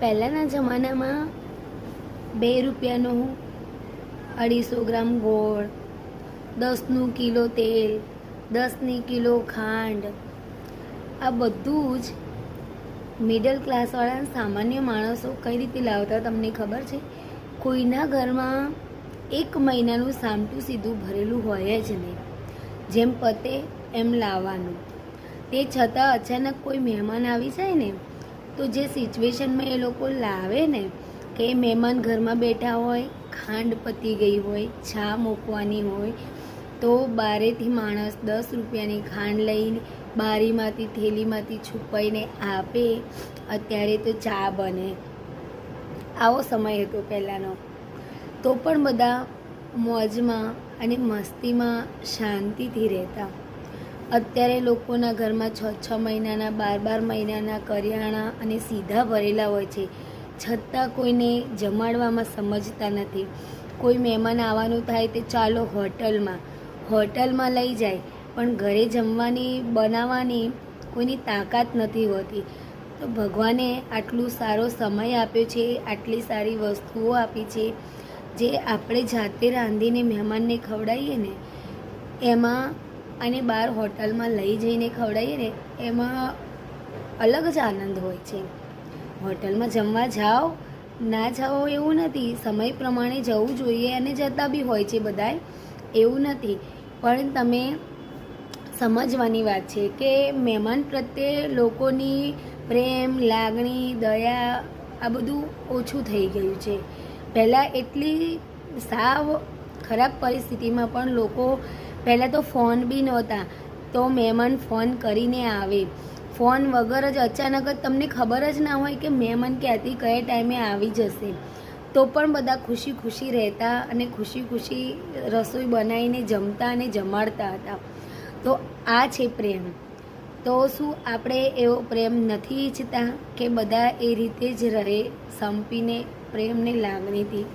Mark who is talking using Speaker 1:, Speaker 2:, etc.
Speaker 1: પહેલાંના જમાનામાં 2 રૂપિયાનું 250 ગ્રામ ગોળ, 10નું કિલો તેલ, 10ની કિલો ખાંડ, આ બધું જ મિડલ ક્લાસવાળા સામાન્ય માણસો કઈ રીતે લાવતા તમને ખબર છે? કોઈના ઘરમાં 1 મહિનાનું સામટું સીધું ભરેલું હોય જ નહીં, જેમ પતે એમ લાવવાનું. તે છતાં અચાનક કોઈ મહેમાન આવી જાય ને, તો જે સિચ્યુએશનમાં એ લોકો લાવે ને, કે મહેમાન ઘરમાં બેઠા હોય, ખાંડ પતી ગઈ હોય, ચા મૂકવાની હોય, તો બારેથી માણસ 10 રૂપિયાની ખાંડ લઈને બારીમાંથી થેલીમાંથી છુપાઈને આપે. અત્યારે તો ચા બને. આવો સમય હતો પહેલાંનો. તો પણ બધા મોજમાં અને મસ્તીમાં શાંતિથી રહેતા. અત્યારે લોકોના ઘરમાં 6 મહિનાના 12 મહિનાના કરિયાણા અને સીધા ભરેલા હોય છે, છતાં કોઈને જમાડવામાં સમજતા નથી. કોઈ મહેમાન આવવાનું થાય તે ચાલો હોટલમાં લઈ જાય, પણ ઘરે જમવાની બનાવવાની કોઈની તાકાત નથી હોતી. તો ભગવાને આટલું સારો સમય આપ્યો છે, આટલી સારી વસ્તુઓ આપી છે, જે આપણે જાતે રાંધીને મહેમાનને ખવડાવીએ ને એમાં, અને બહાર હોટલમાં લઈ જઈને ખવડાવીએ ને એમાં અલગ જ આનંદ હોય છે. હોટલમાં જમવા જાઓ ના જાઓ એવું નથી, સમય પ્રમાણે જવું જોઈએ અને જતા બી હોય છે બધાય, એવું નથી. પણ તમે સમજવાની વાત છે કે મહેમાન પ્રત્યે લોકોની પ્રેમ, લાગણી, દયા આ બધું ઓછું થઈ ગયું છે. પહેલાં એટલી સાવ ખરાબ પરિસ્થિતિમાં પણ લોકો, પહેલાં તો ફોન બી નહોતા, તો મહેમાન ફોન કરીને આવે. ફોન વગર જ અચાનક જ તમને ખબર જ ના હોય કે મહેમાન ક્યાંથી કયા ટાઈમે આવી જશે, તો પણ બધા ખુશી ખુશી રહેતા અને ખુશી ખુશી રસોઈ બનાવીને જમતા અને જમાડતા હતા. તો આ છે પ્રેમ. તો શું આપણે એવો પ્રેમ નથી ઈચ્છતા કે બધા એ રીતે જ રહે, સંપીને પ્રેમને લાગણીથી?